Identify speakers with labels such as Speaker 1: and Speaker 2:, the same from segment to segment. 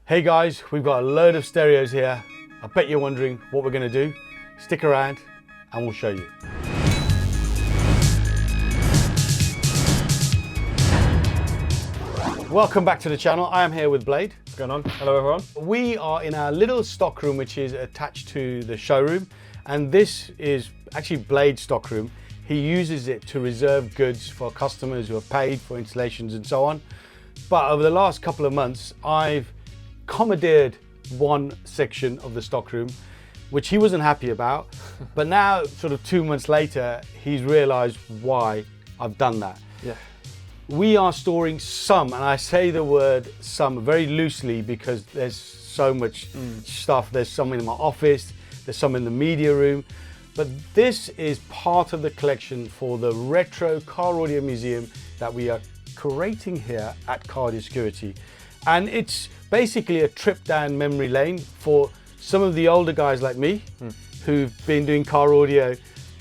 Speaker 1: Hey guys, we've got a load of stereos here. I bet you're wondering what we're going to do. Stick around and we'll show you. Welcome back to the channel. I am here with Blayde.
Speaker 2: What's going on? Hello everyone.
Speaker 1: We are in our little stock room which is attached to the showroom, and this is actually Blayde's stock room. He uses it to reserve goods for customers who have paid for installations and so on. But over the last couple of months, I've commandeered one section of the stock room, which he wasn't happy about. But now, sort of 2 months later, he's realized why I've done that.
Speaker 2: Yeah.
Speaker 1: We are storing some, and I say the word some very loosely because there's so much stuff. There's some in my office, there's some in the media room. But this is part of the collection for the Retro Car Audio Museum that we are curating here at Car Audio Security. And it's basically a trip down memory lane for some of the older guys like me who've been doing car audio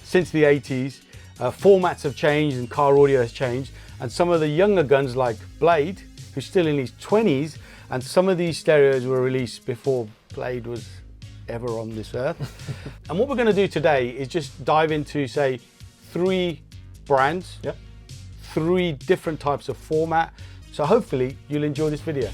Speaker 1: since the 80s. Formats have changed and car audio has changed. And some of the younger guns like Blayde, who's still in his 20s, and some of these stereos were released before Blayde was ever on this earth. And what we're going to do today is just dive into, say, 3 brands, 3 different types of format. So hopefully you'll enjoy this video.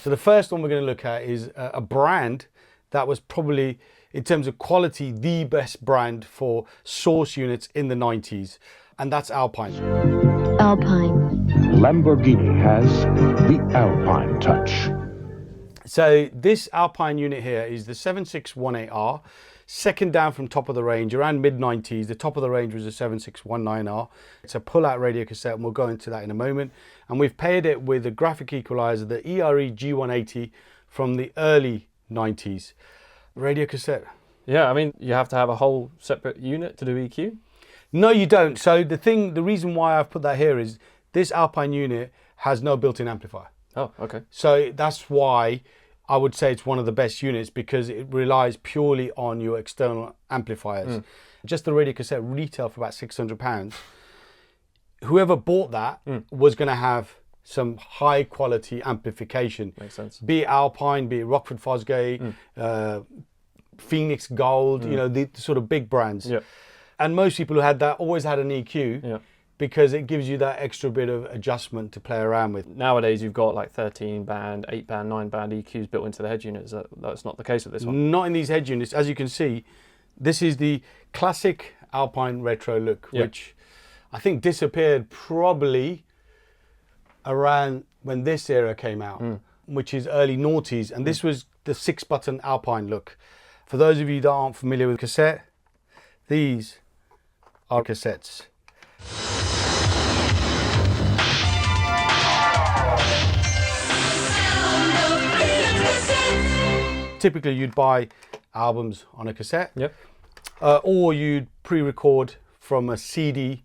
Speaker 1: So the first one we're going to look at is a brand that was probably, in terms of quality, the best brand for source units in the 90s, and that's Alpine.
Speaker 3: Alpine.
Speaker 4: Lamborghini has the Alpine touch.
Speaker 1: So this Alpine unit here is the 7618R, second down from top of the range, around mid-90s. The top of the range was a 7619R. It's a pull-out radio cassette, and we'll go into that in a moment. And we've paired it with a graphic equalizer, the ERE G180 from the early 90s. Radio cassette.
Speaker 2: Yeah, I mean, you have to have a whole separate unit to do EQ?
Speaker 1: No, you don't. So the reason why I've put that here is this Alpine unit has no built-in amplifier.
Speaker 2: Oh, okay.
Speaker 1: So that's why I would say it's one of the best units, because it relies purely on your external amplifiers. Just the radio cassette retail for about £600. Whoever bought that was going to have some high quality amplification.
Speaker 2: Makes sense.
Speaker 1: Be it Alpine, be it Rockford Fosgate, Phoenix Gold, you know, the sort of big brands.
Speaker 2: Yeah.
Speaker 1: And most people who had that always had an EQ because it gives you that extra bit of adjustment to play around with.
Speaker 2: Nowadays you've got like 13 band, 8 band, 9 band EQs built into the head unit. That's not the case with this one?
Speaker 1: Not in these head units. As you can see, this is the classic Alpine retro look, which I think disappeared probably around when this era came out, which is early noughties, and this was the 6-button Alpine look. For those of you that aren't familiar with cassette, these are cassettes. Typically you'd buy albums on a cassette, or you'd pre-record from a CD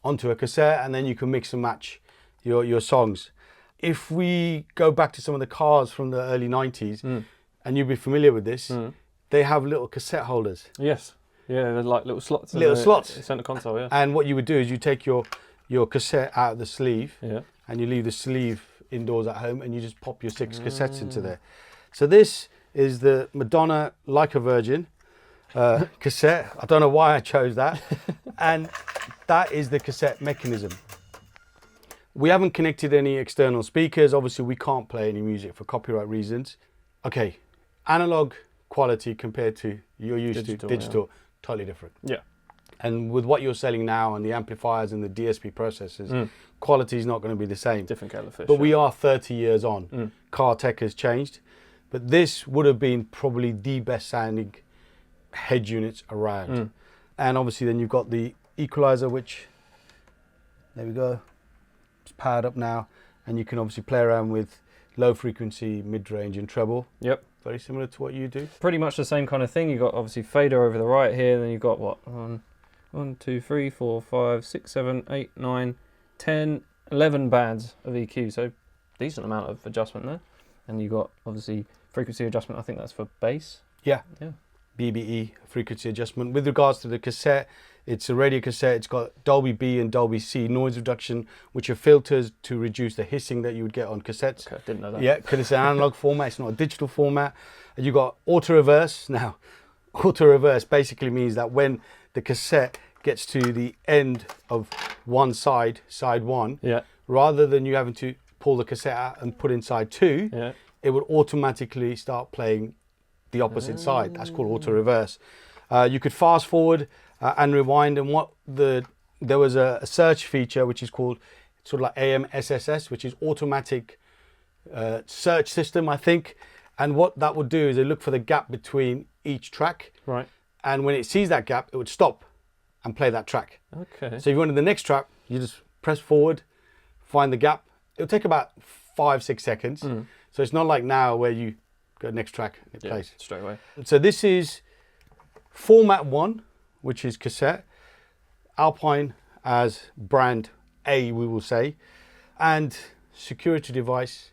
Speaker 1: onto a cassette, and then you can mix and match your songs. If we go back to some of the cars from the early 90s, and you'll be familiar with this, they have little cassette holders.
Speaker 2: Yes. Yeah, they're like little slots.
Speaker 1: Little slots.
Speaker 2: Center console, yeah.
Speaker 1: And what you would do is you take your cassette out of the sleeve, and you leave the sleeve indoors at home, and you just pop your 6 cassettes into there. So this is the Madonna Like a Virgin cassette. I don't know why I chose that. And that is the cassette mechanism. We haven't connected any external speakers. Obviously, we can't play any music for copyright reasons. Okay, analog quality compared to you're used to digital, totally different.
Speaker 2: Yeah.
Speaker 1: And with what you're selling now and the amplifiers and the DSP processors, quality is not going to be the same.
Speaker 2: Different kettle of fish.
Speaker 1: But we are 30 years on. Car tech has changed. But this would have been probably the best sounding head units around. And obviously then you've got the equalizer, which, there we go, it's powered up now. And you can obviously play around with low frequency, mid-range and treble.
Speaker 2: Yep.
Speaker 1: Very similar to what you do.
Speaker 2: Pretty much the same kind of thing. You've got obviously fader over the right here, then you've got what? 1, 2, 3, 4, 5, 6, 7, 8, 9, 10, 11 bands of EQ. So decent amount of adjustment there. And you've got obviously frequency adjustment. I think that's for bass.
Speaker 1: Yeah.
Speaker 2: Yeah.
Speaker 1: BBE frequency adjustment. With regards to the cassette, It's a radio cassette. It's got Dolby B and Dolby C noise reduction, which are filters to reduce the hissing that you would get on cassettes.
Speaker 2: Okay, didn't know that.
Speaker 1: Yeah, because it's an analog format. It's not a digital format. And you've got auto reverse. Now, auto reverse basically means that when the cassette gets to the end of one side, side one,
Speaker 2: Yeah.
Speaker 1: rather than you having to pull the cassette out and put in side two,
Speaker 2: Yeah.
Speaker 1: it would automatically start playing the opposite side. That's called auto reverse. You could fast forward and rewind, and there was a search feature which is called sort of like AMSSS, which is automatic search system, I think. And what that would do is it look for the gap between each track,
Speaker 2: Right.
Speaker 1: and when it sees that gap, it would stop and play that track.
Speaker 2: Okay.
Speaker 1: So if you wanted the next track, you just press forward, find the gap. It'll take about 5-6 seconds. So it's not like now where you go next track and it plays.
Speaker 2: Straight away.
Speaker 1: So this is format 1, which is cassette, Alpine as brand A, we will say, and security device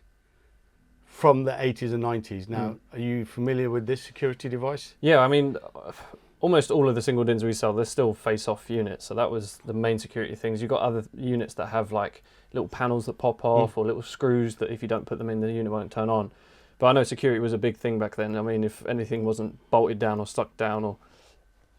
Speaker 1: from the 80s and 90s. Now, are you familiar with this security device?
Speaker 2: Yeah, I mean, almost all of the single DINs we sell, they're still face-off units. So that was the main security things. You've got other units that have like little panels that pop off or little screws that if you don't put them in, the unit won't turn on. But I know security was a big thing back then. I mean, if anything wasn't bolted down or stuck down or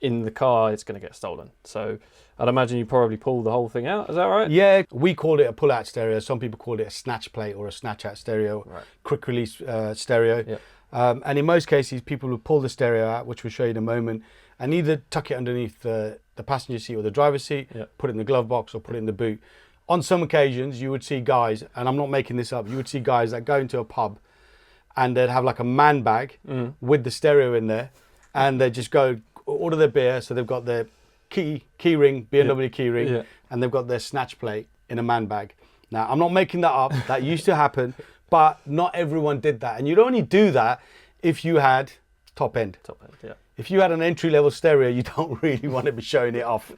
Speaker 2: in the car, it's going to get stolen. So I'd imagine you probably pull the whole thing out. Is that right?
Speaker 1: Yeah, we called it a pull-out stereo. Some people call it a snatch plate or a snatch-out stereo,
Speaker 2: Right.
Speaker 1: quick release stereo.
Speaker 2: Yeah.
Speaker 1: And in most cases, people will pull the stereo out, which we'll show you in a moment, and either tuck it underneath the passenger seat or the driver's seat, put it in the glove box or put it in the boot. On some occasions, you would see guys, and I'm not making this up, you would see guys that go into a pub and they'd have like a man bag with the stereo in there, and they'd just go order their beer. So they've got their key ring, BMW key ring, and they've got their snatch plate in a man bag. Now, I'm not making that up. That used to happen, but not everyone did that. And you'd only do that if you had top end.
Speaker 2: Top end, yeah.
Speaker 1: If you had an entry-level stereo, you don't really want to be showing it off.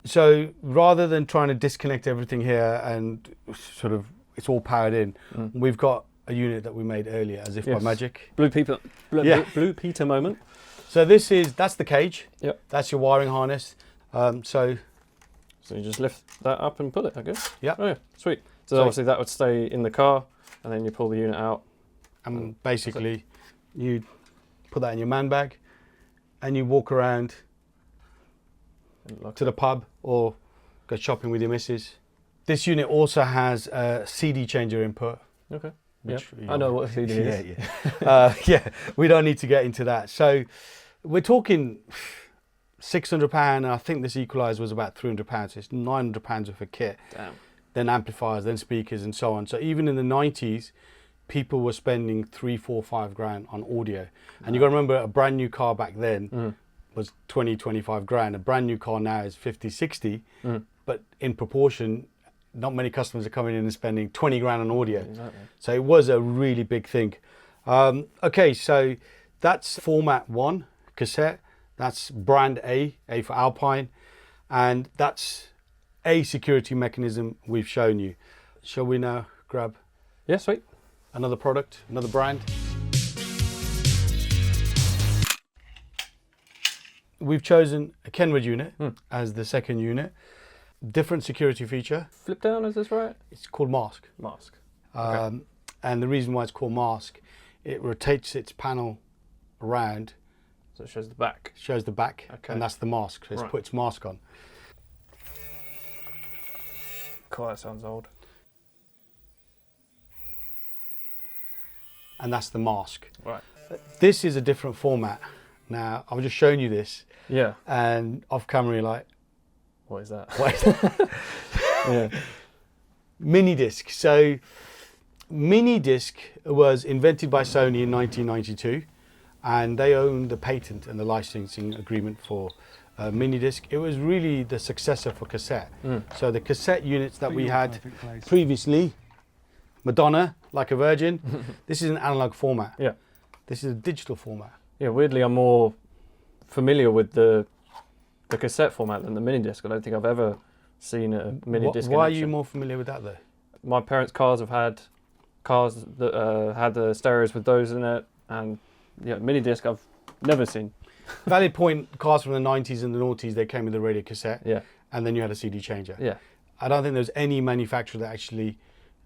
Speaker 1: So rather than trying to disconnect everything here and sort of it's all powered in, we've got a unit that we made earlier, as if by magic.
Speaker 2: Blue Peter moment.
Speaker 1: So that's the cage.
Speaker 2: Yep.
Speaker 1: That's your wiring harness. So
Speaker 2: you just lift that up and pull it, I guess.
Speaker 1: Yeah.
Speaker 2: Oh yeah, sweet. So obviously that would stay in the car, and then you pull the unit out.
Speaker 1: And basically, you put that in your man bag, and you walk around to the pub or go shopping with your missus. This unit also has a CD changer input.
Speaker 2: Okay.
Speaker 1: Yeah,
Speaker 2: I know what a CD is.
Speaker 1: Yeah, we don't need to get into that. So we're talking £600, and I think this equalizer was about £300. So it's £900 worth of kit.
Speaker 2: Damn.
Speaker 1: Then amplifiers, then speakers, and so on. So even in the 90s, people were spending 3, 4, 5 grand on audio. And you've got to remember, a brand new car back then was 20, 25 grand. A brand new car now is 50, 60. But in proportion, not many customers are coming in and spending 20 grand on audio.
Speaker 2: Exactly.
Speaker 1: So it was a really big thing. Okay, so that's format 1, cassette. That's brand A for Alpine. And that's a security mechanism we've shown you. Shall we now grab
Speaker 2: sweet.
Speaker 1: another product, another brand? We've chosen a Kenwood unit as the second unit. Different security feature.
Speaker 2: Flip down, is this right?
Speaker 1: It's called mask.
Speaker 2: Mask.
Speaker 1: And the reason why it's called mask, it rotates its panel around.
Speaker 2: So it shows the back.
Speaker 1: Shows the back, and that's the mask. So it's put its mask on.
Speaker 2: Cool, that sounds old.
Speaker 1: And that's the mask.
Speaker 2: Right.
Speaker 1: This is a different format. Now, I've just shown you this.
Speaker 2: Yeah.
Speaker 1: And off camera, you're like,
Speaker 2: What is that?
Speaker 1: what is that?
Speaker 2: Yeah.
Speaker 1: MiniDisc. So MiniDisc was invented by Sony in 1992, and they own the patent and the licensing agreement for MiniDisc. It was really the successor for cassette. So the cassette units that we had previously, Madonna, Like a Virgin, this is an analog format.
Speaker 2: Yeah.
Speaker 1: This is a digital format.
Speaker 2: Yeah, weirdly I'm more familiar with the cassette format than the MiniDisc. I don't think I've ever seen a MiniDisc.
Speaker 1: Why are you more familiar with that though?
Speaker 2: My parents' cars have had cars that had the stereos with those in it, and yeah, MiniDisc I've never seen.
Speaker 1: Valid point, cars from the 90s and the noughties, they came with a radio cassette.
Speaker 2: Yeah.
Speaker 1: And then you had a CD changer.
Speaker 2: Yeah.
Speaker 1: I don't think there's any manufacturer that actually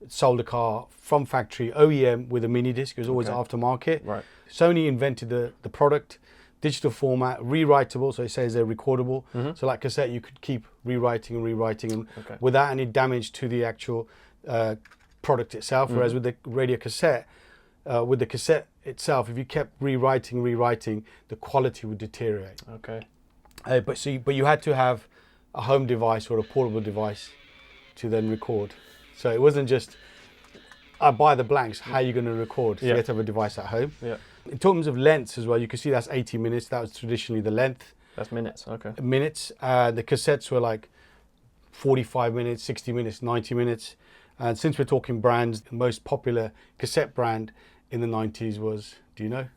Speaker 1: sold a car from factory OEM with a mini disc. It was always aftermarket.
Speaker 2: Right.
Speaker 1: Sony invented the product, digital format, rewritable, so it says they're recordable. So like cassette, you could keep rewriting and without any damage to the actual product itself. Whereas with the radio cassette, with the cassette itself, if you kept rewriting, the quality would deteriorate.
Speaker 2: Okay.
Speaker 1: But you had to have a home device or a portable device to then record. So it wasn't just, I buy the blanks, how are you going to record? So you had to have a device at home.
Speaker 2: Yeah.
Speaker 1: In terms of lengths as well, you can see that's 80 minutes. That was traditionally the length.
Speaker 2: That's minutes, okay.
Speaker 1: Minutes. The cassettes were like 45 minutes, 60 minutes, 90 minutes. And since we're talking brands, the most popular cassette brand in the 90s was, do you know?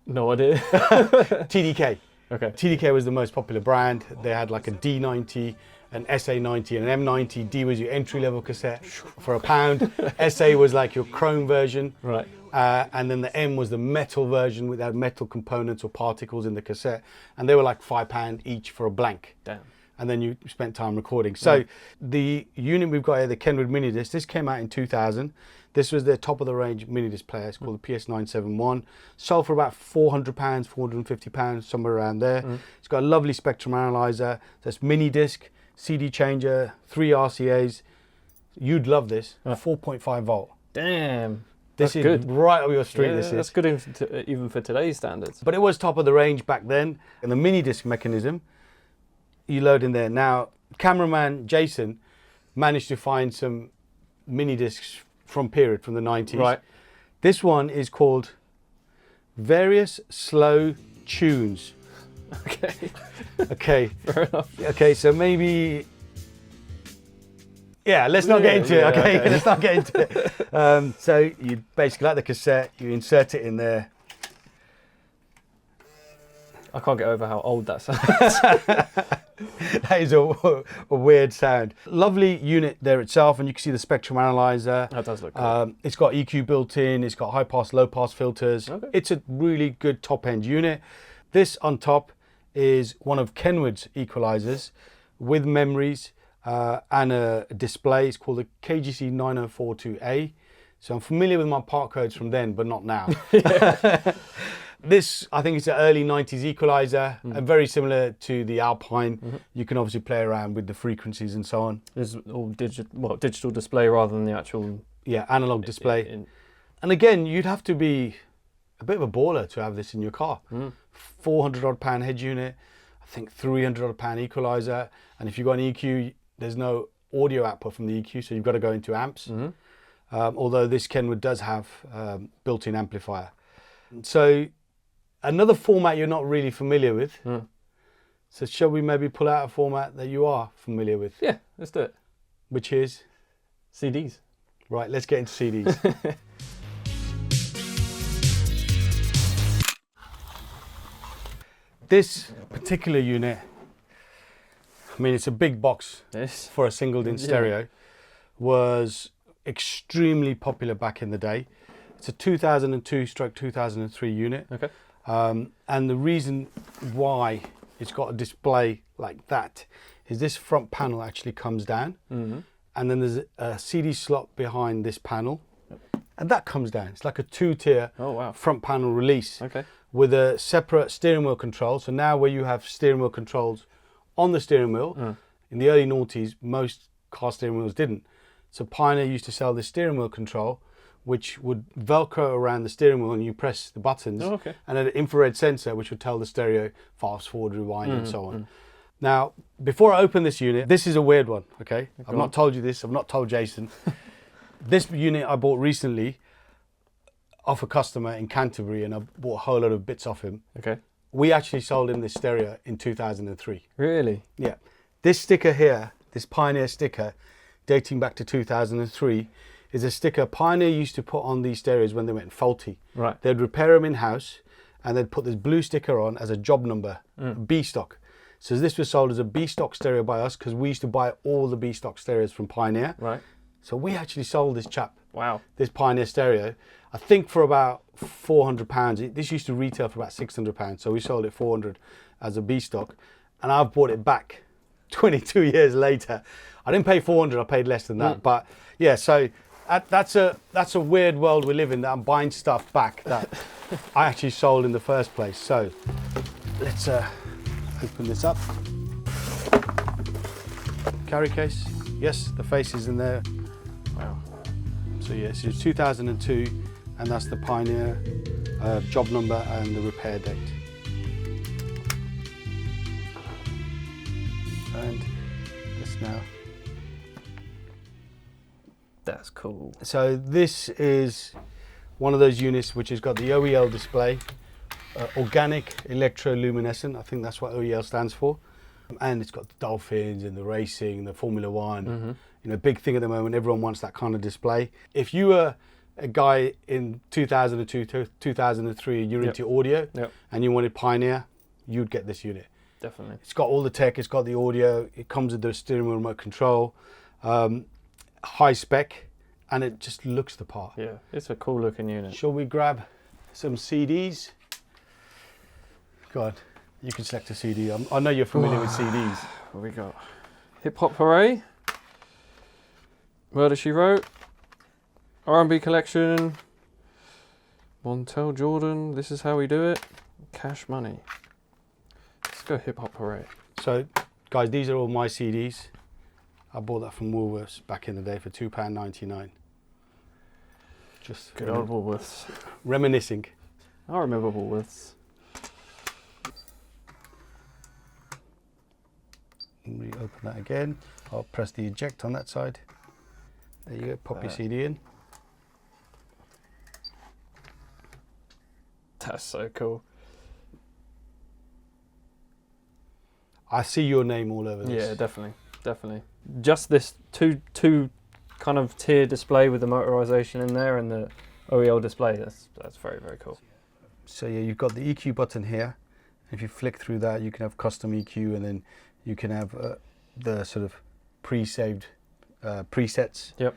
Speaker 2: No idea.
Speaker 1: TDK.
Speaker 2: Okay.
Speaker 1: TDK was the most popular brand. They had like a D90, an SA90 and an M90. D was your entry-level cassette for £1. SA was like your chrome version.
Speaker 2: Right.
Speaker 1: And then the M was the metal version with metal components or particles in the cassette. And they were like £5 each for a blank.
Speaker 2: Damn.
Speaker 1: And then you spent time recording. So the unit we've got here, the Kenwood MiniDisc, this came out in 2000. This was their top of the range MiniDisc player. It's called the PS971. Sold for about £400, £450, somewhere around there. It's got a lovely spectrum analyzer. That's MiniDisc, CD changer, 3 RCAs. You'd love this. 4.5 volt.
Speaker 2: Damn.
Speaker 1: This is good. Right up your street. This is.
Speaker 2: That's good even for today's standards.
Speaker 1: But it was top of the range back then. And the MiniDisc mechanism, you load in there. Now, cameraman Jason managed to find some MiniDiscs from the 90s.
Speaker 2: Right.
Speaker 1: This one is called Various Slow Tunes.
Speaker 2: Okay.
Speaker 1: Okay.
Speaker 2: Fair enough.
Speaker 1: Okay, so maybe... Yeah, let's not get into it, okay? Let's not get into it. So you basically, like the cassette, you insert it in there.
Speaker 2: I can't get over how old that sounds.
Speaker 1: That is a weird sound. Lovely unit there itself, and you can see the spectrum analyzer.
Speaker 2: That does look cool.
Speaker 1: It's got EQ built in, it's got high pass, low pass filters.
Speaker 2: Okay.
Speaker 1: It's a really good top end unit. This on top is one of Kenwood's equalizers with memories and a display. It's called the KGC 9042A. So I'm familiar with my part codes from then, but not now. This, I think it's an early 90s equalizer, and very similar to the Alpine. You can obviously play around with the frequencies and so on.
Speaker 2: It's all digital display rather than the actual...
Speaker 1: Yeah, analog display. And again, you'd have to be a bit of a baller to have this in your car. 400 odd pound head unit, I think 300 odd pound equalizer. And if you've got an EQ, there's no audio output from the EQ, so you've got to go into amps. Although this Kenwood does have built-in amplifier. So another format you're not really familiar with. So shall we maybe pull out a format that you are familiar with?
Speaker 2: Yeah, let's do it.
Speaker 1: Which is?
Speaker 2: CDs.
Speaker 1: Right, let's get into CDs. This particular unit, I mean, it's a big box for a single-in stereo, was extremely popular back in the day. It's a 2002/2003 unit.
Speaker 2: Okay.
Speaker 1: And the reason why it's got a display like that is this front panel actually comes down, and then there's a CD slot behind this panel, and that comes down. It's like a 2-tier front panel release with a separate steering wheel control. So now where you have steering wheel controls on the steering wheel, in the early noughties, most car steering wheels didn't. So Pioneer used to sell this steering wheel control, which would Velcro around the steering wheel, and you press the buttons, and an infrared sensor which would tell the stereo fast, forward, rewind, and so on. Now, before I open this unit, this is a weird one, okay? I've not told you this, I've not told Jason. This unit I bought recently off a customer in Canterbury, and I bought a whole lot of bits off him.
Speaker 2: Okay.
Speaker 1: We actually sold him this stereo in 2003.
Speaker 2: Really?
Speaker 1: Yeah. This sticker here, this Pioneer sticker, dating back to 2003, is a sticker Pioneer used to put on these stereos when they went faulty.
Speaker 2: Right.
Speaker 1: They'd repair them in-house, and they'd put this blue sticker on as a job number, B stock. So this was sold as a B stock stereo by us, because we used to buy all the B stock stereos from Pioneer.
Speaker 2: Right.
Speaker 1: So we actually sold this chap,
Speaker 2: Wow.
Speaker 1: this Pioneer stereo, I think for about £400. This used to retail for about £600, so we sold it 400 as a B stock, and I've bought it back 22 years later. I didn't pay 400, I paid less than that. But yeah, so that's a weird world we live in, that I'm buying stuff back that I actually sold in the first place. So let's open this up. Carry case, yes, the face is in there.
Speaker 2: Wow.
Speaker 1: So yes, it's 2002, and that's the Pioneer job number and the repair date. And this now.
Speaker 2: That's cool.
Speaker 1: So this is one of those units which has got the OEL display, organic electroluminescent. I think that's what OEL stands for. And it's got the dolphins and the racing, the Formula One. You know, big thing at the moment. Everyone wants that kind of display. If you were a guy in 2002 to 2003, you're into audio, and you wanted Pioneer, you'd get this unit.
Speaker 2: Definitely.
Speaker 1: It's got all the tech. It's got the audio. It comes with the steering wheel remote control. High spec, and it just looks the part.
Speaker 2: Yeah, it's a cool looking unit.
Speaker 1: Shall we grab some CDs? Go on, you can select a CD. I know you're familiar with CDs.
Speaker 2: What we got? Hip Hop Hooray, Murder She Wrote, R&B Collection, Montel Jordan, This Is How We Do It, Cash Money. Let's go Hip Hop Hooray.
Speaker 1: So, guys, these are all my CDs. I bought that from Woolworths back in the day for £2.99. Just
Speaker 2: Good old Woolworths.
Speaker 1: reminiscing.
Speaker 2: I remember Woolworths.
Speaker 1: We open that again. I'll press the eject on that side. There you go. Pop your CD in.
Speaker 2: That's so cool.
Speaker 1: I see your name all over this.
Speaker 2: Yeah, definitely, definitely. Just this two kind of tier display with the motorization in there and the OEL display. That's very, very cool.
Speaker 1: So yeah, you've got the EQ button here. If you flick through that, you can have custom EQ, and then you can have the sort of pre-saved presets.
Speaker 2: Yep.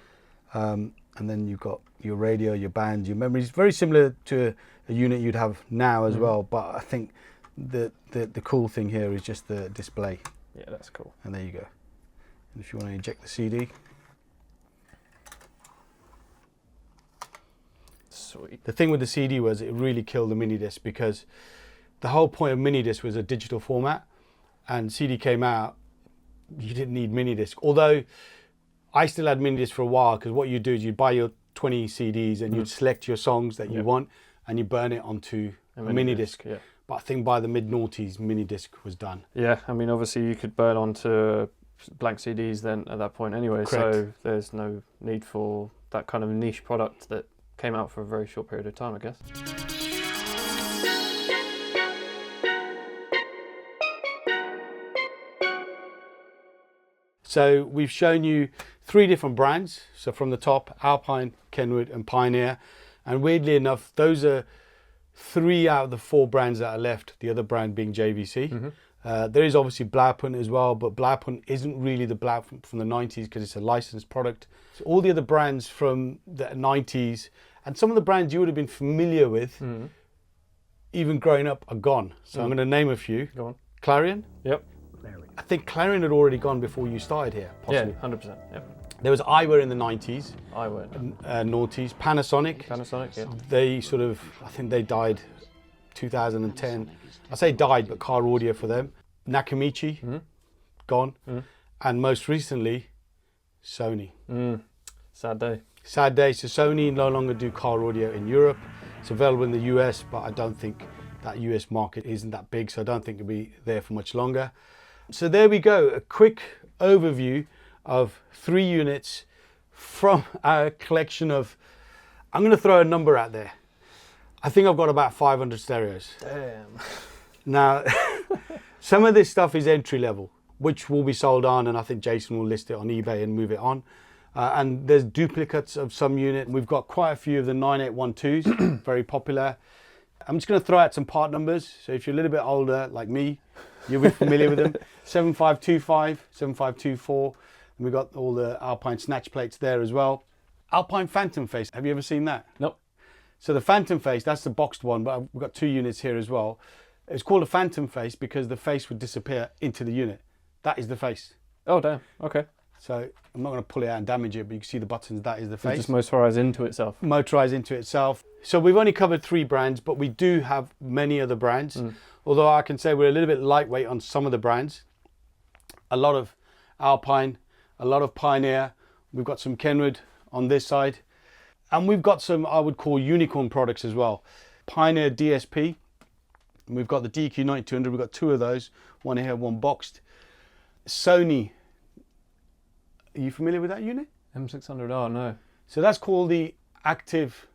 Speaker 1: And then you've got your radio, your band, your memories. Very similar to a unit you'd have now as well. But I think the cool thing here is just the display.
Speaker 2: Yeah, that's cool.
Speaker 1: And there you go. And if you want to eject the CD.
Speaker 2: Sweet.
Speaker 1: The thing with the CD was it really killed the MiniDisc, because the whole point of MiniDisc was a digital format, and CD came out, you didn't need MiniDisc. Although I still had MiniDisc for a while, because what you'd do is you'd buy your 20 CDs and you'd select your songs that you want, and you burn it onto a MiniDisc.
Speaker 2: Yeah.
Speaker 1: But I think by the mid-noughties, MiniDisc was done.
Speaker 2: Yeah, I mean, obviously you could burn onto blank CDs then at that point anyway.
Speaker 1: Correct.
Speaker 2: So there's no need for that kind of niche product that came out for a very short period of time, I guess.
Speaker 1: So we've shown you 3 different brands. So from the top, Alpine, Kenwood and Pioneer. And weirdly enough, those are 3 out of the 4 brands that are left, the other brand being JVC. There is obviously Blaupunkt as well, but Blaupunkt isn't really the Blaupunkt from the 90s because it's a licensed product. So all the other brands from the 90s, and some of the brands you would have been familiar with, even growing up, are gone. So I'm going to name a few.
Speaker 2: Go on.
Speaker 1: Clarion.
Speaker 2: Yep.
Speaker 1: I think Clarion had already gone before you started here, possibly.
Speaker 2: Yeah, 100%. Yep.
Speaker 1: There was Iwer in the 90s,
Speaker 2: I would.
Speaker 1: noughties. Panasonic.
Speaker 2: Panasonic, yeah.
Speaker 1: They sort of, I think they died 2010. I say died, but car audio for them. Nakamichi, gone. And most recently, Sony.
Speaker 2: Sad day.
Speaker 1: Sad day. So Sony no longer do car audio in Europe. It's available in the US, but I don't think that US market isn't that big, so I don't think it'll be there for much longer. So there we go, a quick overview of 3 units from our collection of, I'm going to throw a number out there. I think I've got about 500 stereos.
Speaker 2: Damn.
Speaker 1: Now, some of this stuff is entry level, which will be sold on, and I think Jason will list it on eBay and move it on. And there's duplicates of some unit. We've got quite a few of the 9812s, very popular. I'm just going to throw out some part numbers. So if you're a little bit older, like me, you'll be familiar with them. 7525, 7524, And we've got all the Alpine snatch plates there as well. Alpine Phantom Face, have you ever seen that?
Speaker 2: Nope.
Speaker 1: So the Phantom Face, that's the boxed one, but we've got 2 units here as well. It's called a Phantom Face because the face would disappear into the unit. That is the face.
Speaker 2: Oh, damn. Okay.
Speaker 1: So I'm not going to pull it out and damage it, but you can see the buttons, that is the face.
Speaker 2: It just motorised into itself.
Speaker 1: Motorised into itself. So we've only covered 3 brands, but we do have many other brands. Although I can say we're a little bit lightweight on some of the brands. A lot of Alpine, a lot of Pioneer. We've got some Kenwood on this side. And we've got some, I would call, unicorn products as well. Pioneer DSP. And we've got the DQ9200. We've got 2 of those. One here, one boxed. Sony. Are you familiar with that unit?
Speaker 2: M600R, no.
Speaker 1: So that's called the active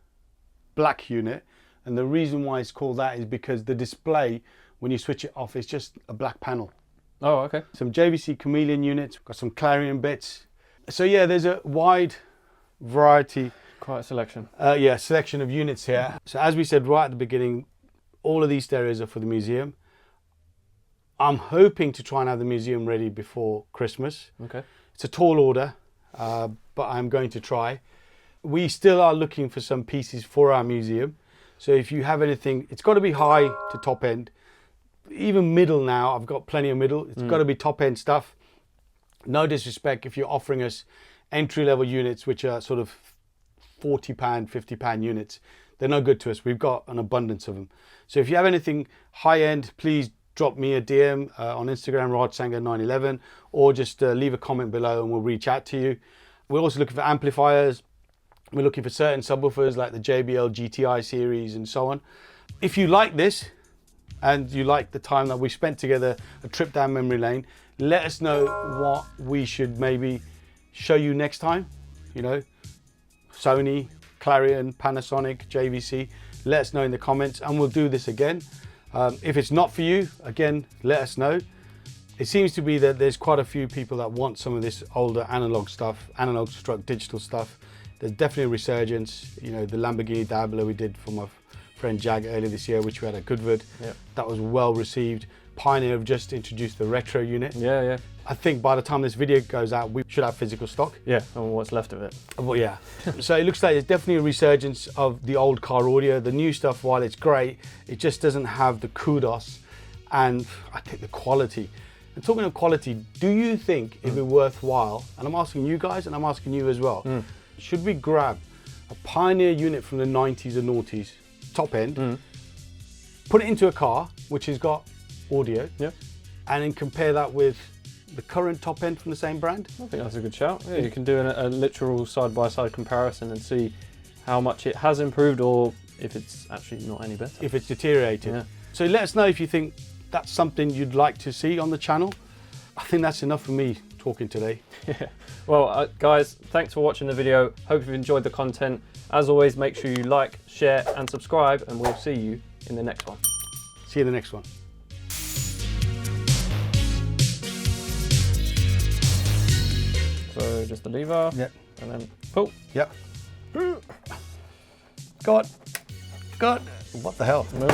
Speaker 1: black unit. And the reason why it's called that is because the display, when you switch it off, is just a black panel.
Speaker 2: Oh, okay.
Speaker 1: Some JVC Chameleon units. Got some Clarion bits. So yeah, there's a wide variety.
Speaker 2: Quite a selection.
Speaker 1: Selection of units here. So as we said right at the beginning, all of these stereos are for the museum. I'm hoping to try and have the museum ready before Christmas.
Speaker 2: Okay.
Speaker 1: It's a tall order, but I'm going to try. We still are looking for some pieces for our museum. So if you have anything, it's got to be high to top end. Even middle now, I've got plenty of middle. It's got to be top end stuff. No disrespect if you're offering us entry level units, which are sort of £40, £50 units. They're no good to us. We've got an abundance of them. So if you have anything high end, please drop me a DM on Instagram, RajSanga911, or just leave a comment below and we'll reach out to you. We're also looking for amplifiers. We're looking for certain subwoofers like the JBL GTI series and so on. If you like this and you like the time that we spent together, a trip down memory lane, let us know what we should maybe show you next time. You know, Sony, Clarion, Panasonic, JVC. Let us know in the comments and we'll do this again. If it's not for you, again, let us know. It seems to be that there's quite a few people that want some of this older analog stuff, analog struck digital stuff. There's definitely a resurgence. You know, the Lamborghini Diablo we did for my friend Jag earlier this year, which we had at Goodwood. Yep. That was well received. Pioneer have just introduced the retro unit.
Speaker 2: Yeah, yeah.
Speaker 1: I think by the time this video goes out, we should have physical stock.
Speaker 2: Yeah, and what's left of it.
Speaker 1: Well, yeah. So it looks like there's definitely a resurgence of the old car audio. The new stuff, while it's great, it just doesn't have the kudos and I think the quality. And talking of quality, do you think it'd be worthwhile, and I'm asking you guys and I'm asking you as well, should we grab a Pioneer unit from the 90s and noughties, top end, put it into a car, which has got audio, and then compare that with the current top end from the same brand?
Speaker 2: I think that's a good shout. Yeah, you can do a literal side-by-side comparison and see how much it has improved or if it's actually not any better.
Speaker 1: If it's deteriorated. Yeah. So let us know if you think that's something you'd like to see on the channel. I think that's enough for me talking today.
Speaker 2: Yeah. Well, guys, thanks for watching the video. Hope you've enjoyed the content. As always, make sure you like, share and subscribe, and we'll see you in the next one.
Speaker 1: See you in the next one.
Speaker 2: So just the lever, and then pull.
Speaker 1: Yep. God. What the hell?
Speaker 2: No.